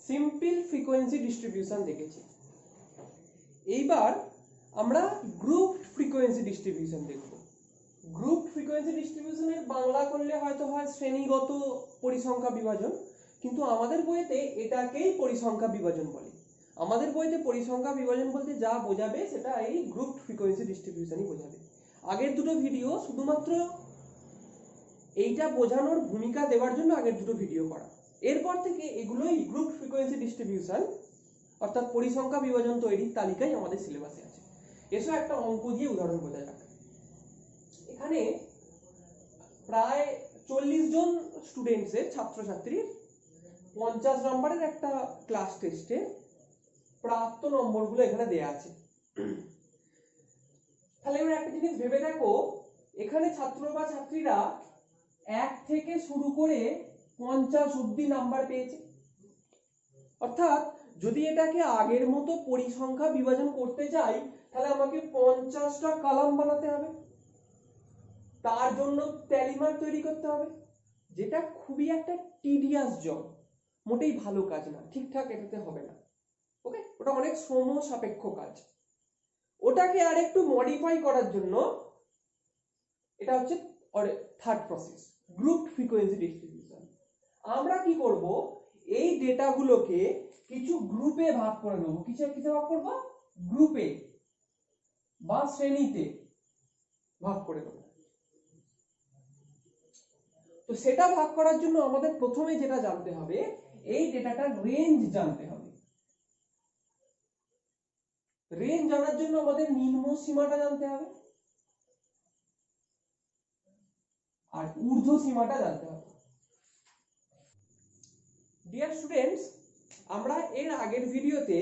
Simple frequency distribution দেখেছি। এইবার আমরা গ্রুপ ফ্রিকোয়েন্সি ডিস্ট্রিবিউশন দেখব। গ্রুপ ফ্রিকোয়েন্সি ডিস্ট্রিবিউশনের বাংলা করলে হয়তো হয় শ্রেণীগত পরিসংখ্যা বিভাজন, কিন্তু আমাদের বইতে এটাকেই পরিসংখ্যা বিভাজন বলে। আমাদের বইতে পরিসংখ্যা বিভাজন বলতে যা বোঝাবে সেটা এই গ্রুপ ফ্রিকোয়েন্সি ডিস্ট্রিবিউশনই বোঝাবে। আগের দুটো ভিডিও শুধুমাত্র এইটা বোঝানোর ভূমিকা দেওয়ার জন্য আগের দুটো ভিডিও করা। এরপর থেকে এগুলোই গ্রুপ ফ্রিকোয়েন্সি ডিস্ট্রিবিউশন অর্থাৎ পরিসংখ্যা বিভাজন তৈরির তালিকায় আমাদের সিলেবাসে আছে। এসব একটা অঙ্ক দিয়ে উদাহরণ বোঝা যাক। এখানে প্রায় 40 জন স্টুডেন্টসের ছাত্রছাত্রীর 50 নম্বরের একটা ক্লাস টেস্টে প্রাপ্ত নম্বরগুলো এখানে দেয়া আছে। তাহলে এবার একটা জিনিস ভেবে দেখো, এখানে ছাত্র বা ছাত্রীরা 1 থেকে শুরু করে 50 অবধি নাম্বার পেয়েছে। অর্থাৎ যদি এটাকে আগের মতো পরিসংখ্যা বিভাজন করতে চাই তাহলে আমাকে 50টা কলাম বানাতে হবে, তার জন্য ট্যালি মার্ক তৈরি করতে হবে, যেটা খুবই একটা টিডিয়াস জব, মোটেই ভালো কাজ না, ঠিকঠাক এটাতে হবে না। ওকে, ওটা অনেক শ্রম সাপেক্ষ কাজ। ওটাকে আর একটু মডিফাই করার জন্য এটা হচ্ছে third process, group frequency distribution. আমরা কি করব, এই ডেটাগুলোকে কিছু গ্রুপে ভাগ করে দেবো। কিসে কিসে ভাগ করব? গ্রুপে বা শ্রেণীতে ভাগ করে দেবো। তো সেটা ভাগ করার জন্য আমাদের প্রথমে যেটা জানতে হবে, এই ডেটাটার রেঞ্জ জানতে হবে। রেঞ্জ জানার জন্য আমাদের নিম্ন সীমাটা জানতে হবে আর ঊর্ধ্ব সীমাটা জানতে হবে। ডিয়ার স্টুডেন্টস, আমরা এর আগের ভিডিওতে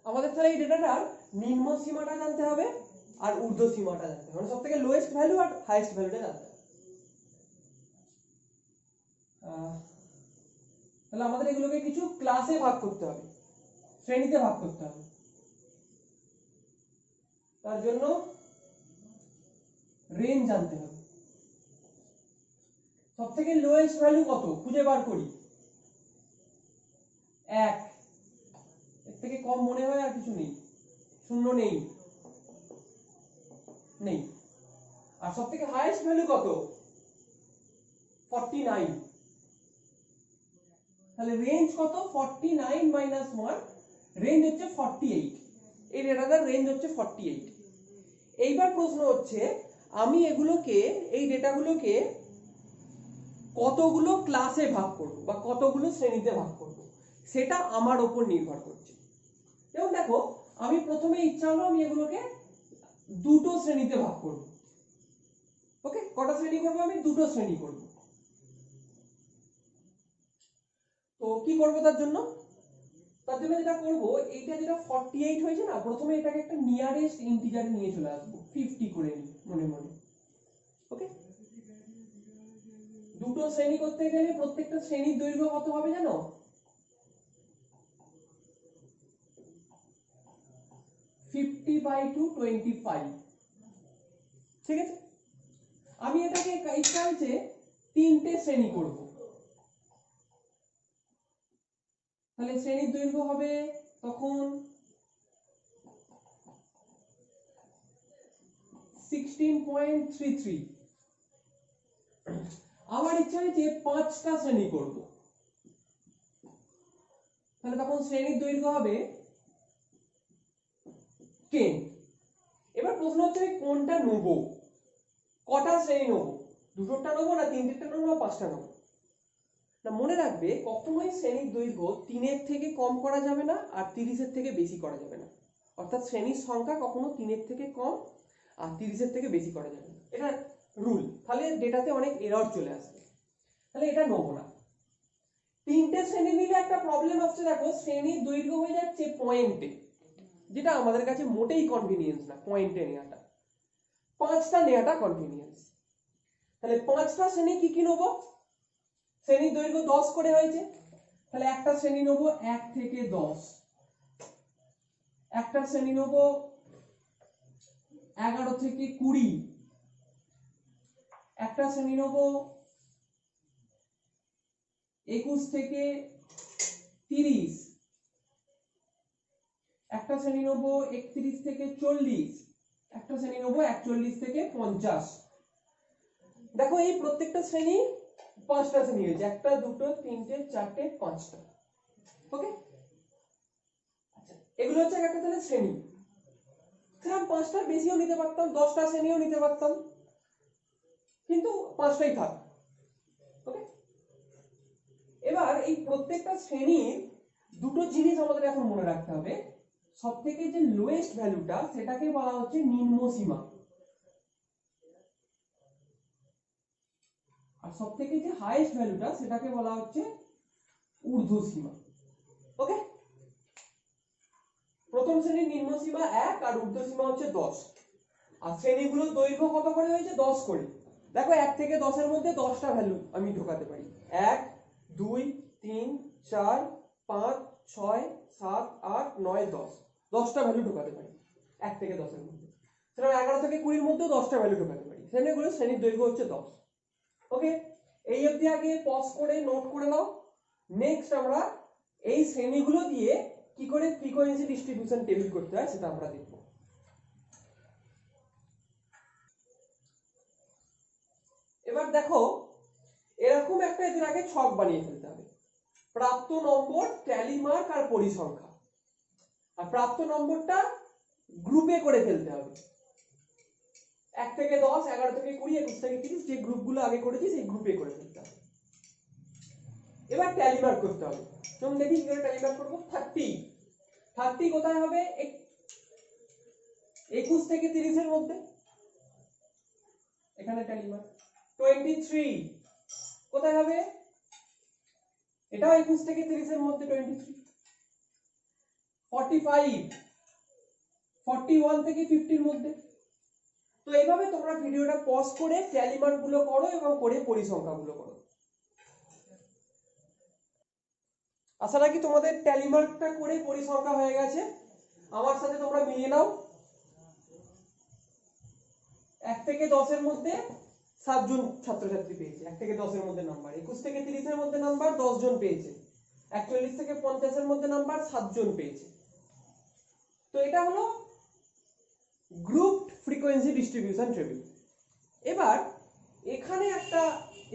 আমাদের তাহলে এই ডেটাটার নিম্ন সীমাটা জানতে হবে আর ঊর্ধ্ব সীমাটা জানতে হবে, মানে সবথেকে লোয়েস্ট ভ্যালু আর হাইয়েস্ট ভ্যালুটা জানতে হবে। তাহলে আমাদের এগুলোকে কিছু ক্লাসে ভাগ করতে হবে, শ্রেণীতে ভাগ করতে হবে। তার জন্য রেঞ্জ জানতে হবে। সবথেকে লোয়েস্ট ভ্যালু কত খুঁজে বার করি, 1। এর থেকে কম মনে হয় আর কিছু নেই, শূন্য নেই নেই। আর সবথেকে হাইয়েস্ট ভ্যালু কত, 49। তাহলে রেঞ্জ কত, 49 মাইনাস 1, রেঞ্জ হচ্ছে 48। এই ডেটাটার রেঞ্জ হচ্ছে 48। এইবার প্রশ্ন হচ্ছে আমি এগুলোকে, এই ডেটাগুলোকে কতগুলো ক্লাসে ভাগ করব বা কতগুলো শ্রেণীতে ভাগ করব, সেটা আমার উপর নির্ভর করছে। যেমন দেখো, আমি প্রথমে ইচ্ছা হলো আমি এগুলোকে দুটো শ্রেণীতে ভাগ করব। ওকে, কটা শ্রেণী করব? আমি দুটো শ্রেণী করব। তো কি করব তার জন্য? তার জন্য যেটা করব, এইটা যেটা 48 হয়েছে না, প্রথমে এটাকে একটা নিয়ারেস্ট ইন্টিজার নিয়ে চলে আসবো, 50 করে নিই মনে মনে। ওকে, দুটো শ্রেণী করতে গেলে প্রত্যেকটা শ্রেণীর দৈর্ঘ্য কত হবে জানো? 50/25। ঠিক আছে, আমি এটাকে ইচ্ছা তিনটে শ্রেণী করব। তাহলে শ্রেণীর দৈর্ঘ্য হবে তখন 16.33। আমার ইচ্ছা হয়েছে 5টা শ্রেণী করব, তাহলে তখন শ্রেণীর দৈর্ঘ্য হবে 10। এবার প্রশ্ন হচ্ছে কোনটা নেব, কটা শ্রেণী নেব, দুটোটা নেবো না তিনটেটা নেবো না 5টা নেবো? না, মনে রাখবে কখনোই শ্রেণীর দৈর্ঘ্য 3-এর থেকে কম করা যাবে না আর 30-এর থেকে বেশি করা যাবে না। অর্থাৎ শ্রেণীর সংখ্যা কখনো 3-এর থেকে কম আর 30-এর থেকে বেশি করা যাবে না, এটা রুল। তাহলে ডেটাতে অনেক এরর চলে আসবে, তাহলে এটা নেব না। তিনটে শ্রেণী নিলে একটা প্রবলেম আসছে, দেখো শ্রেণীর দৈর্ঘ্য হয়ে যাচ্ছে পয়েন্টে, যেটা আমাদের কাছে মোটেই কনভিনিয়েন্স না পয়েন্টে নেওয়াটা। 5টা নেওয়াটা কনভিনিয়েন্স। তাহলে 5টা শ্রেণী কি কি নেব? শ্রেণীর দৈর্ঘ্য 10 করে হয়েছে, তাহলে একটা শ্রেণী নেব 1 থেকে 10, একটা শ্রেণী নেব 11 থেকে 20, একটা শ্রেণী নেব 21 থেকে 30, একটা শ্রেণী নেব 31 থেকে 40, একটা শ্রেণী নেব 41 থেকে 50। দেখো এই প্রত্যেকটা শ্রেণী 5টা শ্রেণী হয়েছে, 1 2 3 4 5টা। ওকে, আচ্ছা এগুলো হচ্ছে একটা তাহলে শ্রেণী। স্যার 5টার বেশিও নিতে পারতাম, 10টা শ্রেণীও নিতে পারতাম, কিন্তু 5টাই থাক। ওকে, এবার এই প্রত্যেকটা শ্রেণীর দুটো জিনিস আমাদের এখন মনে রাখতে হবে। সবথেকে যে লোয়েস্ট ভ্যালুটা সেটাকে বলা হচ্ছে নিম্ন সীমা, আর সবথেকে যে হাইয়েস্ট ভ্যালুটা সেটাকে বলা হচ্ছে ঊর্ধ্ব সীমা। ওকে, প্রথম শ্রেণীর নিম্ন সীমা 1 আর ঊর্ধ্ব সীমা হচ্ছে 10, আর শ্রেণীগুলোর দৈর্ঘ্য কত করে হয়েছে? 10 করে। দেখো 1 থেকে 10 এর মধ্যে 10টা ভ্যালু আমি ঢোকাতে পারি, 1 2 3 4 5 6 7 8 9 10, 10টা ভ্যালু ঢোকাতে পারি 1 থেকে 10 এর মধ্যে। সেরকম 11 থেকে 20 এর মধ্যেও 10টা ভ্যালু ঢোকাতে পারি। শ্রেণীর দৈর্ঘ্য হচ্ছে 10। ওকে, এই অবধি আগে পজ করে নোট করে নাও। নেক্সট আমরা এই শ্রেণীগুলো দিয়ে কি করে ফ্রিকোয়েন্সি ডিস্ট্রিবিউশন টেবিল করতে হয় সেটা আমরা দেখব। এবার দেখো এরকম একটা এদের আগে ছক বানিয়ে ফেলতে হবে, প্রাপ্ত নম্বর, ট্যালি মার্ক আর পরিসংখ্যা। আর প্রাপ্ত নম্বরটা গ্রুপে করে ফেলতে হবে, 1 থেকে 10, 11 থেকে 20, 21 থেকে 30, যে গ্রুপগুলো আগে করেছি সেই গ্রুপে করে ফেলতে হবে। এবার ট্যালি মার্ক করতে হবে। চলুন দেখি কি করে ট্যালি মার্ক করব। 30 কোথায় হবে? 21 থেকে 30 এর মধ্যে, এখানে ট্যালি মার্ক। 23 কোথায় হবে? এটাও 21 থেকে 30 এর মধ্যে, 23। 45 41 থেকে 50 এর মধ্যে। তো এইভাবে তোমরা ভিডিওটা পজ করে ট্যালি মার্ক গুলো করো এবং করে পরিসংখ্যা গুলো করো। আশা রাখি তোমাদের ট্যালি মার্কটা করে পরিসংখ্যা হয়ে গেছে। আমার সাথে তোমরা মিলিয়ে নাও। 1 থেকে 10 এর মধ্যে 7 জন ছাত্রছাত্রী পেয়েছে, 1 থেকে 10 এর মধ্যে নাম্বার। 21 থেকে 30 এর মধ্যে নাম্বার 10 জন পেয়েছে। 41 থেকে 50 এর মধ্যে নাম্বার 7 জন পেয়েছে। তো এটা হলো গ্রুপ ফ্রিকোয়েন্সি ডিস্ট্রিবিউশন টেবিল। এবার এখানে একটা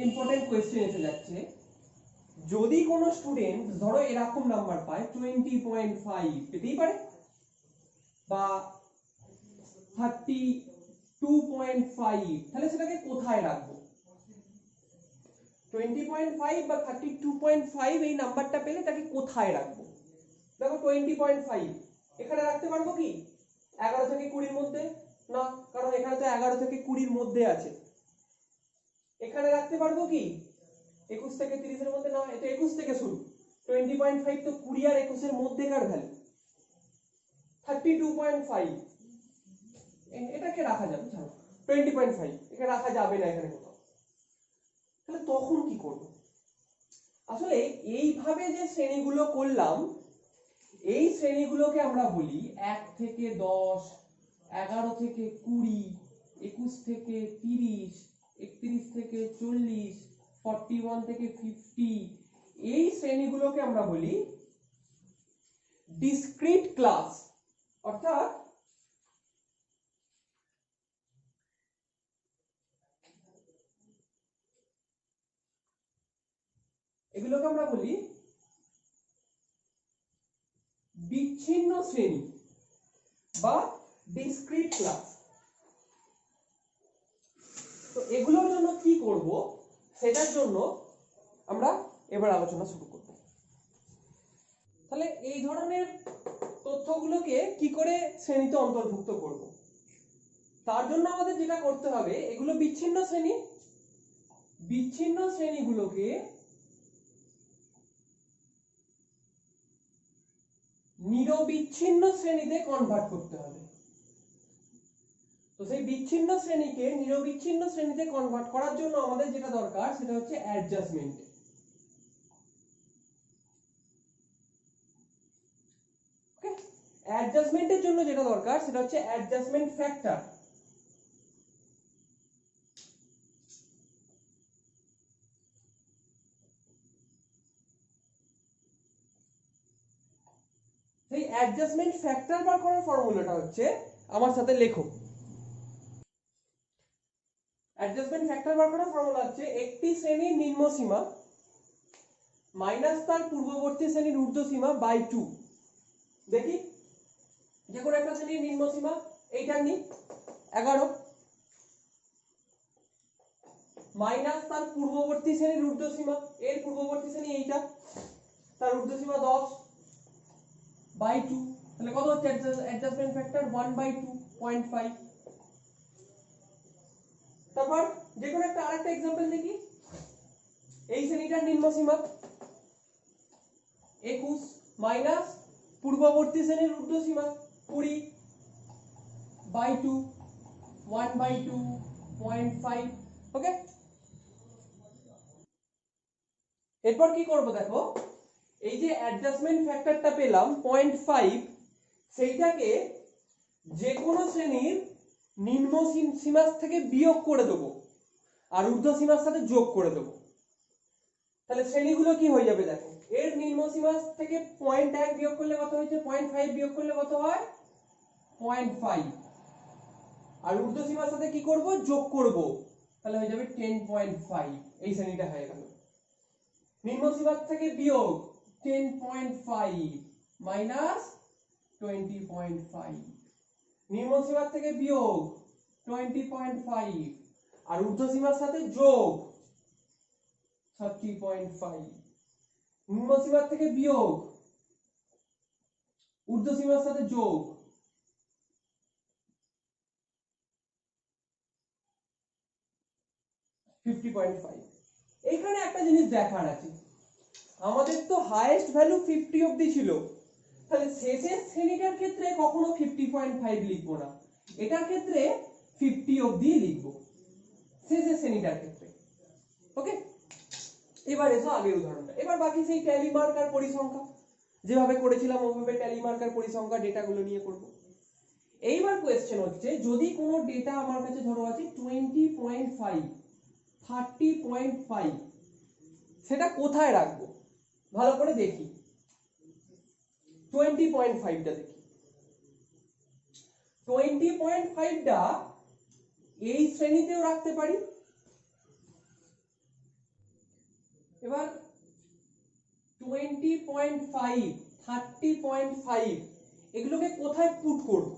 ইম্পর্টেন্ট কোয়েশ্চেন এসে যাচ্ছে, যদি কোনো স্টুডেন্ট ধরো এরকম নাম্বার পায় 20.5, পেতেই পারে, বা 32.5, তাহলে সেটাকে কোথায় রাখবো? 20.5 বা 32.5 এই নাম্বারটা পেলে তাকে কোথায় রাখবো? দেখো 20.5 এখানে রাখতে পারবো কি 11 থেকে 20 এর মধ্যে? না, কারণ এখানে তো 11 থেকে 20 এর মধ্যে আছে। এখানে রাখতে পারবো কি 21 থেকে 30 এর মধ্যে? না, এটা 21 থেকে শুরু। 20.5 তো 20 আর 21 এর মধ্যেকার ভ্যালু। 32.5 এটাকে রাখা যাবে, জানো 20.5 একে রাখা যাবে না এখানে কোথাও। তাহলে তখন কি করব? আসলে এইভাবে যে শ্রেণীগুলো করলাম, এই শ্রেণীগুলোকে আমরা বলি 1 থেকে 10, 11 থেকে 20, 21 থেকে 30, 31 থেকে 40, 41 থেকে 50, এই শ্রেণীগুলোকে আমরা বলি ডিসক্রিট ক্লাস। অর্থাৎ এগুলোকে আমরা বলি বিচ্ছিন্ন শ্রেণী বা ডিসক্রিট ক্লাস। তো এগুলোর জন্য কি করব সেটার জন্য আমরা এবার আলোচনা শুরু করব। তাহলে এই ধরনের তথ্যগুলোকে কি করে শ্রেণীতে অন্তর্ভুক্ত করব, তার জন্য আমাদের যেটা করতে হবে, এগুলো বিচ্ছিন্ন শ্রেণী, বিচ্ছিন্ন শ্রেণীগুলোকে নিরবিচ্ছিন্ন শ্রেণীতে কনভার্ট করতে হবে। তো সেই বিচ্ছিন্ন শ্রেণীকে নিরবিচ্ছিন্ন শ্রেণীতে কনভার্ট করার জন্য আমাদের যেটা দরকার সেটা হচ্ছে অ্যাডজাস্টমেন্ট। ওকে, অ্যাডজাস্টমেন্টের জন্য যেটা দরকার সেটা হচ্ছে অ্যাডজাস্টমেন্ট ফ্যাক্টর। সেই অ্যাডজাস্টমেন্ট ফ্যাক্টর বার করার ফর্মুলাটা হচ্ছে, আমার সাথে লেখো, অ্যাডজাস্টমেন্ট ফ্যাক্টর বার করার ফর্মুলা হচ্ছে একটি শ্রেণীর নিম্ন সীমা মাইনাস তার পূর্ববর্তী শ্রেণীর ঊর্ধ্ব সীমা বাই 2। দেখি যে কোনো একটা শ্রেণীর নিম্ন সীমা এইটার নি 11 মাইনাস তার পূর্ববর্তী শ্রেণীর ঊর্ধ্ব সীমা, এর পূর্ববর্তী শ্রেণী এইটা, তার ঊর্ধ্ব সীমা 10 বাই 2, তাহলে কত হচ্ছে অ্যাডজাস্টমেন্ট ফ্যাক্টর 1/2 0.5। তারপর যে কোনো একটা আরেকটা एग्जांपल দেখি, এই শ্রেণীটার নিম্ন সীমা 21 মাইনাস পূর্ববর্তী শ্রেণীর ঊর্ধ্ব সীমা 20 বাই 2 1/2 0.5। ওকে, এরপর কি করব দেখো, এই যে অ্যাডজাস্টমেন্ট ফ্যাক্টরটা পেলাম 0.5, সেইটাকে যে কোনো শ্রেণীর নিম্ন সীমা থেকে বিয়োগ করে দেব আর ঊর্ধ্ব সীমার সাথে যোগ করে দেব। তাহলে শ্রেণীগুলো কি হয়ে যাবে দেখো, এর নিম্ন সীমা থেকে 0.1 বিয়োগ করলে কত হয়েছে, 0.5 বিয়োগ করলে কত হয় 0.5, আর ঊর্ধ্ব সীমার সাথে কি করব, যোগ করব, তাহলে হয়ে যাবে 10.5। এই শ্রেণীটা হয়ে গেল। নিম্ন সীমা থেকে বিয়োগ 10.5 মাইনাস 20.5, নিম্ন সীমা থেকে বিয়োগ 20.5 আর ঊর্ধ্ব সীমার সাথে যোগ 30.5, নিম্ন সীমা থেকে বিয়োগ ঊর্ধ্ব সীমার সাথে যোগ 50.5। এইখানে একটা জিনিস দেখার আছে, আমাদের তো হাইয়েস্ট ভ্যালু 50 অবধি ছিল, তাহলে শেষের শ্রেণীটার ক্ষেত্রে কখনো 50.5 লিখবো না, এটার ক্ষেত্রে 50 অবধি লিখবো শেষের শ্রেণীটার ক্ষেত্রে। ওকে, এবার এসো আগের উদাহরণটা। এবার বাকি সেই ট্যালি মার্কার পরিসংখ্যা যেভাবে করেছিলাম ওভাবে ট্যালি মার্কার পরিসংখ্যা ডেটাগুলো নিয়ে করব। এইবার কোয়েশ্চেন হচ্ছে, যদি কোনো ডেটা আমার কাছে ধরো আছে 20.5 30.5, সেটা কোথায় রাখবো ভালো করে দেখি। 20.5টা দেখি, 20.5টা এই শ্রেণীতেও রাখতে পারি। এবার 20.5 30.5 এগুলোকে কোথায় পুট করব,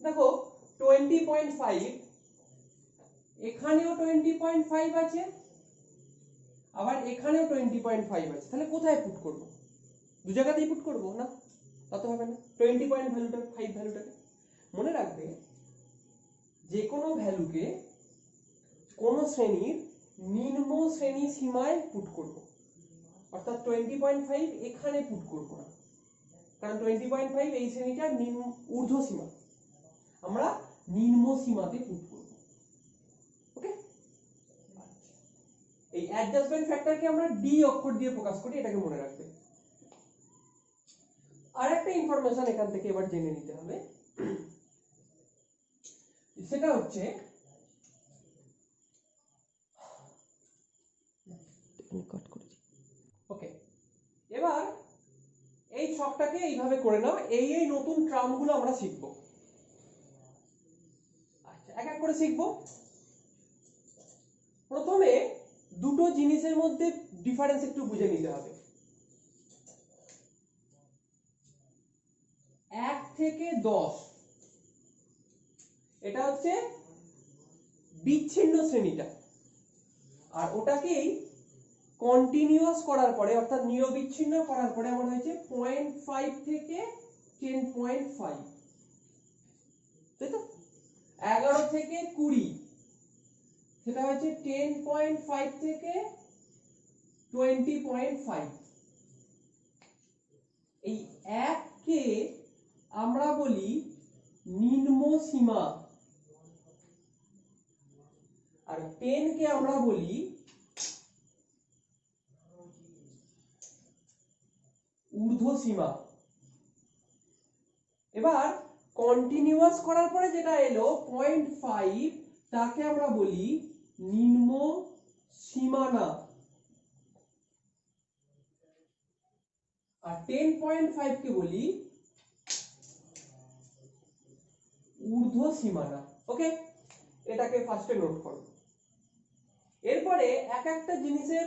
দেখো 20.5 এখানেও 20.5 আছে, আবার এখানেও 20.5 আছে, তাহলে কোথায় পুট করব, দু জায়গাতেই পুট করব না, তত হবে না। 20.5 ভ্যালুটাকে মনে রাখবে, যে কোনো ভ্যালুকে কোন শ্রেণীর নিম্ন শ্রেণী সীমায় পুট করব, অর্থাৎ 20.5 এখানে পুট করব না, কারণ 20.5 এই শ্রেণীটার ঊর্ধ্ব সীমা, আমরা নিম্ন সীমাতে পুট করব। ওকে, এই অ্যাডজাস্টমেন্ট ফ্যাক্টরকে আমরা ডি অক্ষর দিয়ে প্রকাশ করি, এটাকে মনে রাখবে। আর একটা ইনফরমেশন এখান থেকে এবার জেনে নিতে হবে, সেটা হচ্ছে ওকে, এবার এই ছকটাকে এইভাবে করে নাও, এই এই নতুন টার্মগুলো আমরা শিখব। আচ্ছা, এক এক করে শিখব। প্রথমে দুটো জিনিসের মধ্যে ডিফারেন্স একটু বুঝে নিতে হবে। 1 থেকে 10 এটা হচ্ছে বিচ্ছিন্ন শ্রেণীটা, আর ওটাকেই কন্টিনিউয়াস করার পরে অর্থাৎ নিরবিচ্ছিন্ন করার পরে আমার হয়েছে 0.5 থেকে 10.5, তাই তো। 11 থেকে 20 সেটা হচ্ছে 10.5 থেকে 20.5। এই 1 কে আমরা বলি নিম্ন সীমা, আর 10 কে আমরা বলি ঊর্ধ্ব সীমা। এবার কন্টিনিউয়াস করার পরে যেটা এলো 0.5, তাকে আমরা বলি নিম্ন সীমানা, আর 10.5 কে বলি ঊর্ধ্ব সীমানা। ওকে, এটাকে ফার্স্টে নোট করো। এরপরে এক একটা জিনিসের,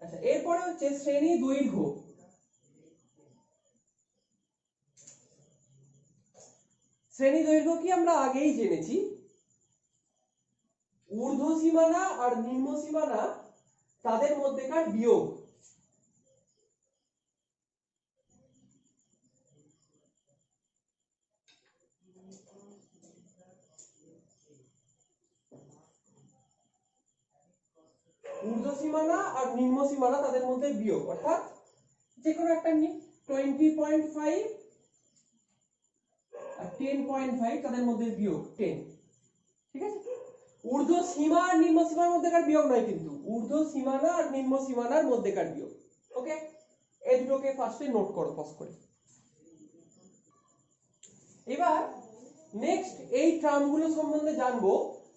আচ্ছা এরপরে হচ্ছে শ্রেণী দৈর্ঘ্য। শ্রেণী দৈর্ঘ্য কি আমরা আগেই জেনেছি, ঊর্ধ্ব সীমানা আর নিম্ন সীমানা তাদের মধ্যেকার বিয়োগ। ঊর্ধ্ব সীমানা আর নিম্ন সীমানা তাদের মধ্যে বিয়োগ, অর্থাৎ যে কোনো একটা নিই 20.5 আর 10.5 তাদের মধ্যে বিয়োগ 10। ঠিক আছে, ঊর্ধ্ব সীমা আর নিম্ন সীমার মধ্যেকার বিয়োগ নয়, কিন্তু ঊর্ধ্ব সীমানা আর নিম্ন সীমানার মধ্যেকার বিয়োগ। ওকে, এই দুটোকে ফার্স্টে নোট করো পজ করে। এবার নেক্সট এই টার্মগুলো সম্বন্ধে জানবো,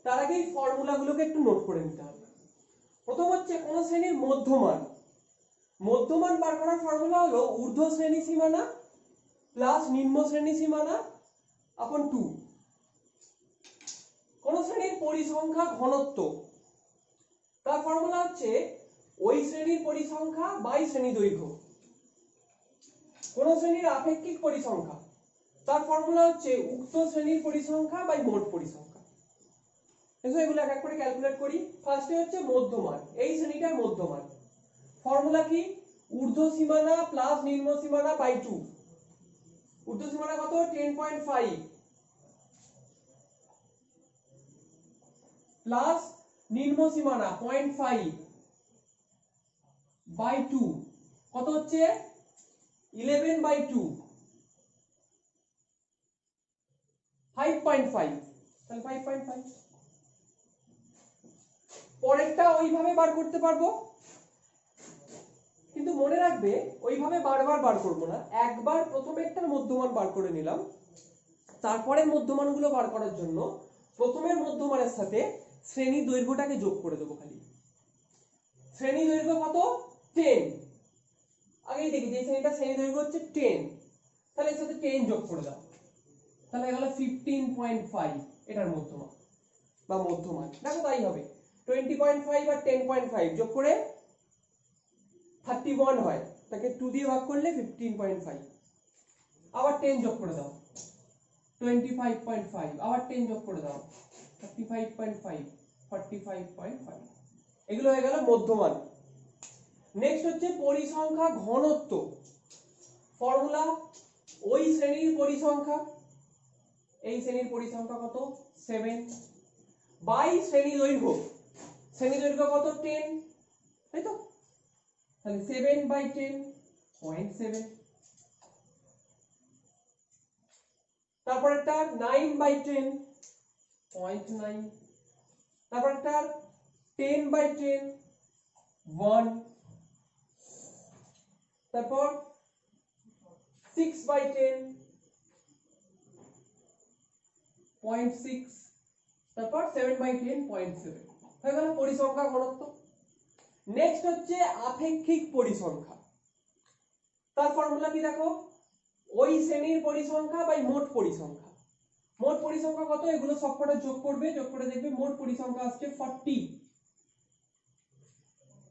তার আগে এই ফর্মুলাগুলোকে একটু নোট করে নিতে হবে। প্রথম হচ্ছে কোন শ্রেণীর মধ্যমান। মধ্যমান বার করার ফর্মুলা হলো ঊর্ধ্ব শ্রেণী সীমানা প্লাস নিম্ন শ্রেণী সীমানা আপন 2। কোন শ্রেণীর পরিসংখ্যা ঘনত্ব, তার ফর্মুলা হচ্ছে ওই শ্রেণীর পরিসংখ্যা বাই শ্রেণী দৈর্ঘ্য। কোন শ্রেণীর আপেক্ষিক পরিসংখ্যা, তার ফর্মুলা হচ্ছে উক্ত শ্রেণীর পরিসংখ্যা বাই মোট পরিসংখ্যা। এগুলো এক এক করে ক্যালকুলেট করি। ফার্স্টে হচ্ছে মধ্যমান, এই শ্রেণীটার মধ্যমান। ফর্মুলা কি, ঊর্ধ্ব সীমানা প্লাস নিম্ন সীমানা বাই 2। ঊর্ধ্ব সীমানা কত 10.5 প্লাস নিম্ন সীমানা 0.5 বাই 2 কত হচ্ছে 11/2 5.5, তাহলে 5.5। পরেরটা ওইভাবে বার করতে পারবো, কিন্তু মনে রাখবে ওইভাবে বারবার বার করব না, একবার প্রথমেরটার মধ্যমান বার করে নিলাম, তারপরের মধ্যমানগুলো বার করার জন্য প্রথমের মধ্যমানের সাথে শ্রেণী দৈর্ঘ্যটাকে যোগ করে দেবো। খালি শ্রেণী দৈর্ঘ্য কত 10, আগেই দেখি যে শ্রেণীটা শ্রেণী দৈর্ঘ্য হচ্ছে 10, তাহলে এর সাথে 10 যোগ করে দাও, তাহলে গেল 15.5 এটার মধ্যমান বা মধ্যমান। দেখো তাই হবে, 20.5 আর 10.5 যোগ করে 31 হয়, তাকে 2 দিয়ে ভাগ করলে 15.5। আবার 10 যোগ করে দাও 25.5, আবার 10 যোগ করে দাও 35.5, 45.5। এগুলো হয়ে গেল মধ্যমান। নেক্সট হচ্ছে পরিসংখ্যা ঘনত্ব। ফর্মুলা ওই শ্রেণীর পরিসংখ্যা, এই শ্রেণীর পরিসংখ্যা কত 7 বাই শ্রেণী দৈর্ঘ্য। শ্রেণী দৈর্ঘ্য কত 10, তাই তো, তাহলে 7/10 0.7। তারপর একটা 9/10 0.9। তারপর একটা 10/10 1। তারপর 6/10 0.6। তারপর 7/10 0.7 হয়ে গেল পরিসংখ্যা ঘনত্ব। নেক্সট হচ্ছে আপেক্ষিক পরিসংখ্যা, তার ফর্মুলা কি দেখো, ওই শ্রেণীর পরিসংখ্যা বাই মোট পরিসংখ্যা। মোট পরিসংখ্যা কত, এগুলো সবকটা যোগ করবে, যোগ করে দেখবে মোট পরিসংখ্যা আসছে 40।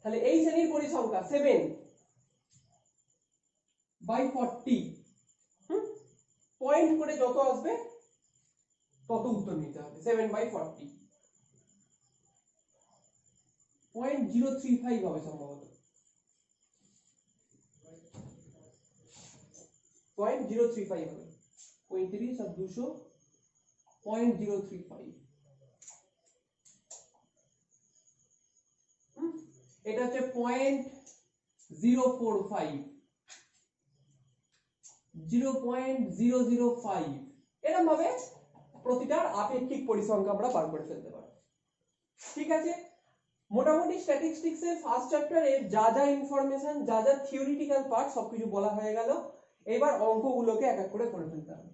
তাহলে এই শ্রেণীর পরিসংখ্যা 7/40, পয়েন্ট করে যত আসবে তত উত্তর নিতে হবে। 7/40 0.035 হবে সম্ভবত, 0.035 হবে, 35 আর 200 0.035। এটা হচ্ছে 0.045, 0.005। এরকম ভাবে প্রতিটার আপেক্ষিক পরিসংখ্যা আমরা বার করে ফেলতে পারবো। ঠিক আছে, মোটামুটি স্ট্যাটিস্টিক্স এর ফার্স্ট চ্যাপ্টারে যা যা ইনফরমেশন, যা যা থিওরিটিক্যাল পার্ট সবকিছু বলা হয়ে গেল। এবার অঙ্কগুলোকে এক এক করে ফেলতে হবে।